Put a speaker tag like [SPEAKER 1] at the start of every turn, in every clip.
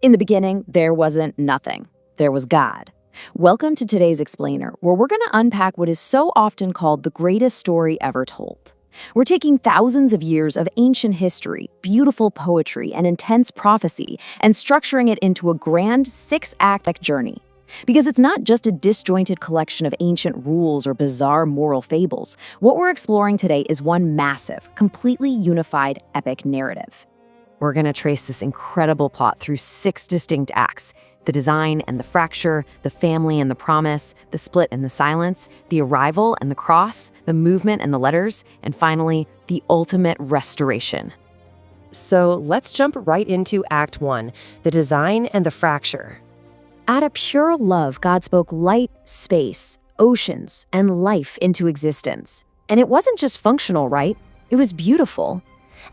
[SPEAKER 1] In the beginning, there wasn't nothing. There was God. Welcome to today's Explainer, where we're going to unpack what is so often called the greatest story ever told. We're taking thousands of years of ancient history, beautiful poetry, and intense prophecy, and structuring it into a grand six-act journey. Because it's not just a disjointed collection of ancient rules or bizarre moral fables. What we're exploring today is one massive, completely unified epic narrative. We're going to trace this incredible plot through 6 distinct acts: the design and the fracture, the family and the promise, the split and the silence, the arrival and the cross, the movement and the letters, and finally, the ultimate restoration.
[SPEAKER 2] So let's jump right into Act 1, the design and the fracture.
[SPEAKER 1] Out of pure love, God spoke light, space, oceans, and life into existence. And it wasn't just functional, right? It was beautiful.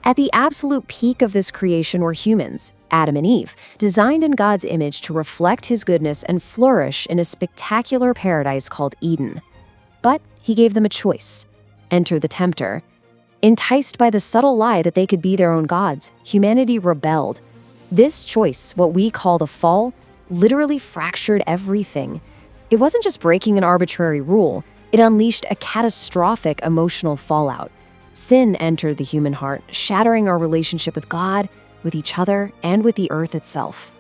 [SPEAKER 1] At the absolute peak of this creation were humans, Adam and Eve, designed in God's image to reflect his goodness and flourish in a spectacular paradise called Eden. But he gave them a choice. Enter the tempter. Enticed by the subtle lie that they could be their own gods, humanity rebelled. This choice, what we call the fall, literally fractured everything. It wasn't just breaking an arbitrary rule, it unleashed a catastrophic emotional fallout. Sin entered the human heart, shattering our relationship with God, with each other, and with the earth itself.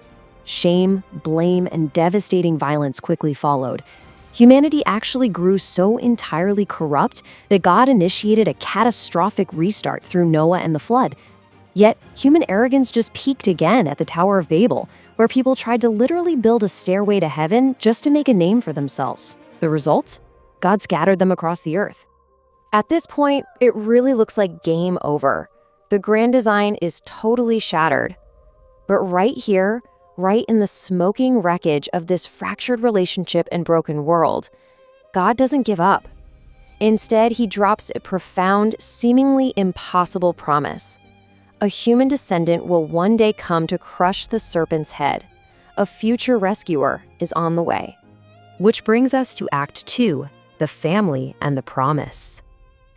[SPEAKER 1] Shame, blame, and devastating violence quickly followed. Humanity actually grew so entirely corrupt that God initiated a catastrophic restart through Noah and the flood. Yet, human arrogance just peaked again at the Tower of Babel, where people tried to literally build a stairway to heaven just to make a name for themselves. The result? God scattered them across the earth.
[SPEAKER 2] At this point, it really looks like game over. The grand design is totally shattered. But right here, right in the smoking wreckage of this fractured relationship and broken world, God doesn't give up. Instead, he drops a profound, seemingly impossible promise. A human descendant will one day come to crush the serpent's head. A future rescuer is on the way.
[SPEAKER 1] Which brings us to Act 2, the family and the promise.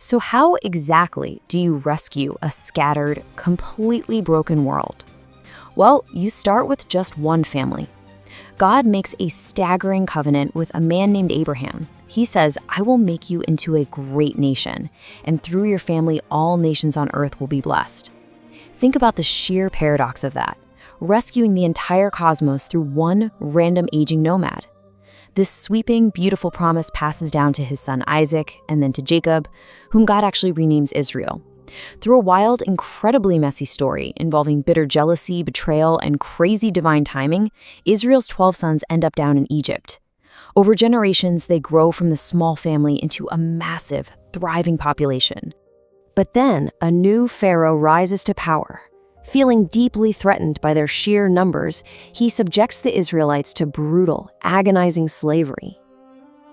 [SPEAKER 1] So how exactly do you rescue a scattered, completely broken world? Well, you start with just one family. God makes a staggering covenant with a man named Abraham. He says, "I will make you into a great nation, and through your family all nations on earth will be blessed." Think about the sheer paradox of that, rescuing the entire cosmos through one random aging nomad. This sweeping, beautiful promise passes down to his son Isaac and then to Jacob, whom God actually renames Israel. Through a wild, incredibly messy story involving bitter jealousy, betrayal, and crazy divine timing, Israel's 12 sons end up down in Egypt. Over generations, they grow from this small family into a massive, thriving population. But then, a new pharaoh rises to power. Feeling deeply threatened by their sheer numbers, he subjects the Israelites to brutal, agonizing slavery.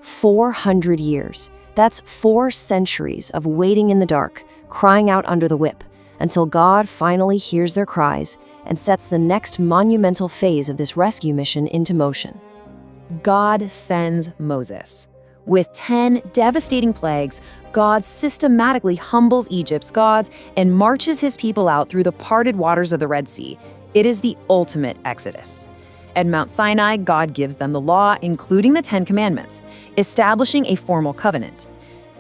[SPEAKER 1] 400 years. That's 4 centuries of waiting in the dark, crying out under the whip, until God finally hears their cries and sets the next monumental phase of this rescue mission into motion. God sends Moses. With 10 devastating plagues, God systematically humbles Egypt's gods and marches his people out through the parted waters of the Red Sea. It is the ultimate exodus. At Mount Sinai, God gives them the law, including the 10 Commandments, establishing a formal covenant.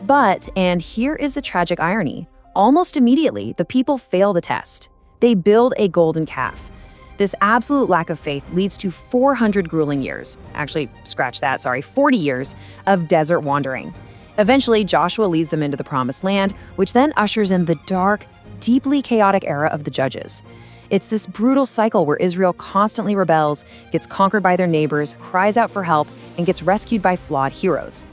[SPEAKER 1] But, and here is the tragic irony, almost immediately, the people fail the test. They build a golden calf. This absolute lack of faith leads to 400 grueling years, 40 years of desert wandering. Eventually, Joshua leads them into the Promised Land, which then ushers in the dark, deeply chaotic era of the Judges. It's this brutal cycle where Israel constantly rebels, gets conquered by their neighbors, cries out for help, and gets rescued by flawed heroes.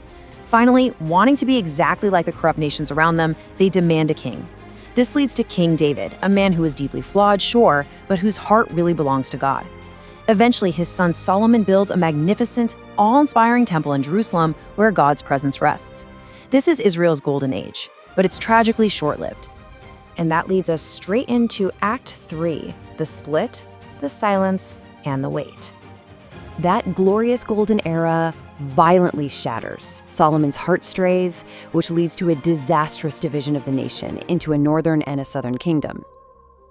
[SPEAKER 1] Finally, wanting to be exactly like the corrupt nations around them, they demand a king. This leads to King David, a man who is deeply flawed, sure, but whose heart really belongs to God. Eventually, his son Solomon builds a magnificent, awe-inspiring temple in Jerusalem where God's presence rests. This is Israel's golden age, but it's tragically short-lived. And that leads us straight into Act 3, the split, the silence, and the wait. That glorious golden era violently shatters Solomon's heart strays, which leads to a disastrous division of the nation into a northern and a southern kingdom.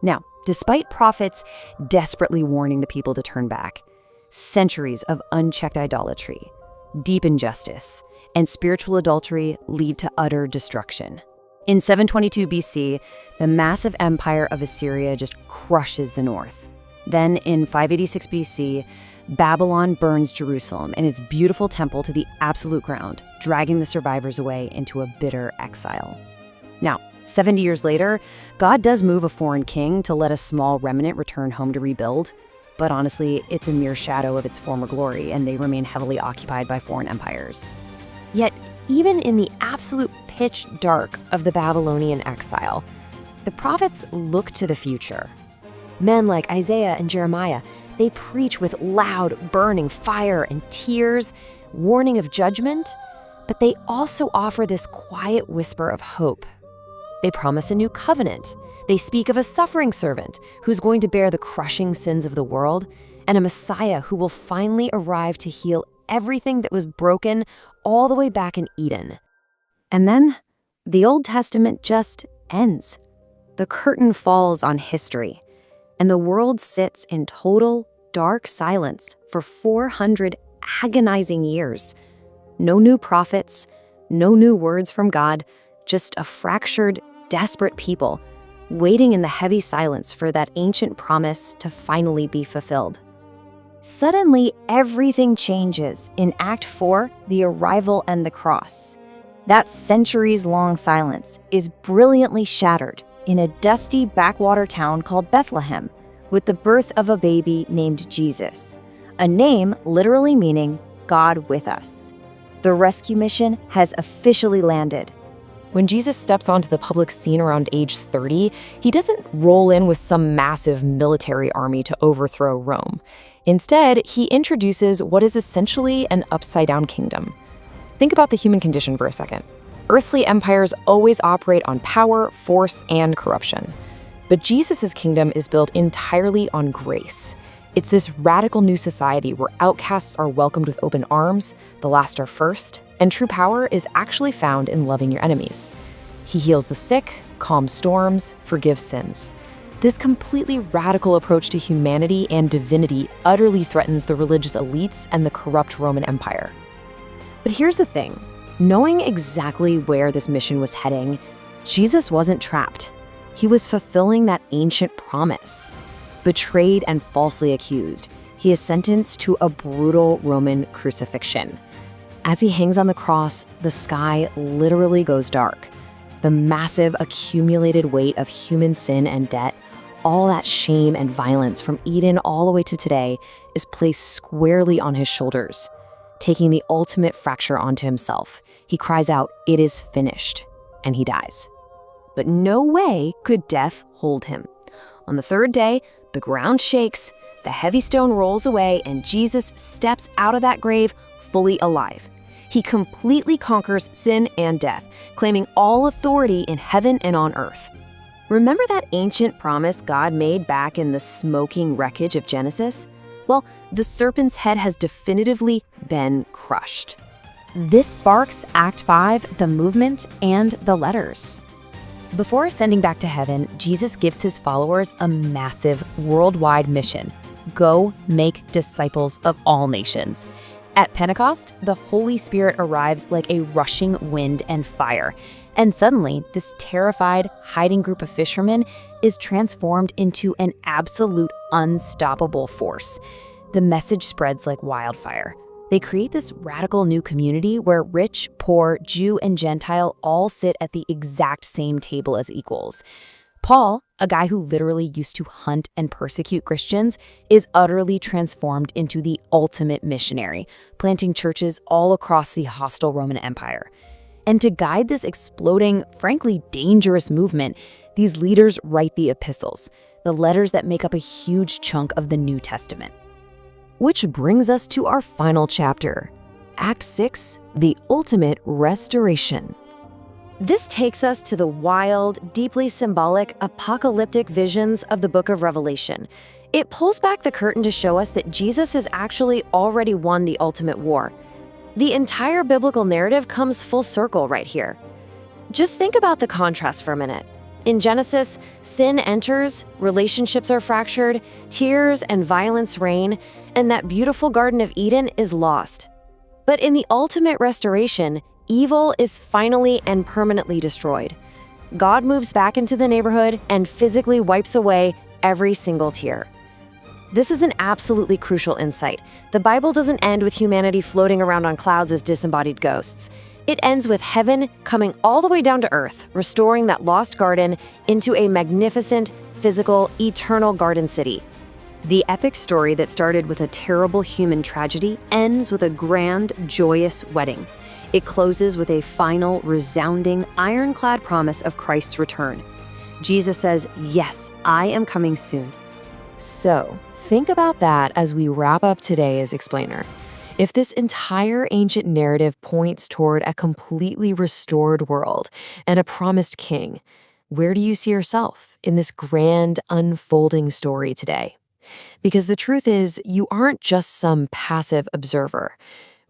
[SPEAKER 1] Now, Despite prophets desperately warning the people to turn back, centuries of unchecked idolatry, deep injustice, and spiritual adultery lead to utter destruction. In 722 BC, the massive empire of Assyria just crushes the north. Then, in 586 BC, Babylon burns Jerusalem and its beautiful temple to the absolute ground, dragging the survivors away into a bitter exile. Now, 70 years later, God does move a foreign king to let a small remnant return home to rebuild, but honestly, it's a mere shadow of its former glory, and they remain heavily occupied by foreign empires. Yet, even in the absolute pitch dark of the Babylonian exile, the prophets look to the future. Men like Isaiah and Jeremiah, they preach with loud, burning fire and tears, warning of judgment, but they also offer this quiet whisper of hope. They promise a new covenant. They speak of a suffering servant who's going to bear the crushing sins of the world, and a Messiah who will finally arrive to heal everything that was broken all the way back in Eden. And then, the Old Testament just ends. The curtain falls on history, and the world sits in total, dark silence for 400 agonizing years. No new prophets, no new words from God, just a fractured, desperate people waiting in the heavy silence for that ancient promise to finally be fulfilled. Suddenly, everything changes in Act 4, the arrival and the cross. That centuries-long silence is brilliantly shattered in a dusty backwater town called Bethlehem, with the birth of a baby named Jesus, a name literally meaning God with us. The rescue mission has officially landed. When Jesus steps onto the public scene around age 30, he doesn't roll in with some massive military army to overthrow Rome. Instead, he introduces what is essentially an upside-down kingdom. Think about the human condition for a second. Earthly empires always operate on power, force, and corruption. But Jesus' kingdom is built entirely on grace. It's this radical new society where outcasts are welcomed with open arms, the last are first, and true power is actually found in loving your enemies. He heals the sick, calms storms, forgives sins. This completely radical approach to humanity and divinity utterly threatens the religious elites and the corrupt Roman Empire. But here's the thing. Knowing exactly where this mission was heading, Jesus wasn't trapped. He was fulfilling that ancient promise. Betrayed and falsely accused, he is sentenced to a brutal Roman crucifixion. As he hangs on the cross, the sky literally goes dark. The massive accumulated weight of human sin and debt, all that shame and violence from Eden all the way to today, is placed squarely on his shoulders. Taking the ultimate fracture onto himself, he cries out, "It is finished," and he dies. But no way could death hold him. On the third day, the ground shakes, the heavy stone rolls away, and Jesus steps out of that grave fully alive. He completely conquers sin and death, claiming all authority in heaven and on earth. Remember that ancient promise God made back in the smoking wreckage of Genesis? Well, the serpent's head has definitively been crushed. This sparks Act 5, the movement, and the letters. Before ascending back to heaven, Jesus gives his followers a massive worldwide mission. Go make disciples of all nations. At Pentecost, the Holy Spirit arrives like a rushing wind and fire. And suddenly, this terrified, hiding group of fishermen is transformed into an absolute unstoppable force. The message spreads like wildfire. They create this radical new community where rich, poor, Jew, and Gentile all sit at the exact same table as equals. Paul, a guy who literally used to hunt and persecute Christians, is utterly transformed into the ultimate missionary, planting churches all across the hostile Roman Empire. And to guide this exploding, frankly dangerous movement, these leaders write the epistles, the letters that make up a huge chunk of the New Testament. Which brings us to our final chapter, Act 6, the ultimate restoration. This takes us to the wild, deeply symbolic, apocalyptic visions of the book of Revelation. It pulls back the curtain to show us that Jesus has actually already won the ultimate war. The entire biblical narrative comes full circle right here. Just think about the contrast for a minute.
[SPEAKER 2] In Genesis, sin enters, relationships are fractured, tears and violence reign, and that beautiful Garden of Eden is lost. But in the ultimate restoration, evil is finally and permanently destroyed. God moves back into the neighborhood and physically wipes away every single tear. This is an absolutely crucial insight. The Bible doesn't end with humanity floating around on clouds as disembodied ghosts. It ends with heaven coming all the way down to earth, restoring that lost garden into a magnificent, physical, eternal garden city. The epic story that started with a terrible human tragedy ends with a grand, joyous wedding. It closes with a final, resounding, ironclad promise of Christ's return. Jesus says, "Yes, I am coming soon."
[SPEAKER 1] So, think about that as we wrap up today as Explainer. If this entire ancient narrative points toward a completely restored world and a promised king, where do you see yourself in this grand, unfolding story today? Because the truth is, you aren't just some passive observer.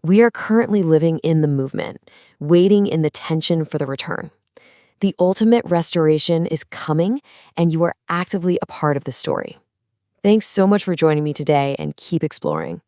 [SPEAKER 1] We are currently living in the movement, waiting in the tension for the return. The ultimate restoration is coming, and you are actively a part of the story. Thanks so much for joining me today, and keep exploring.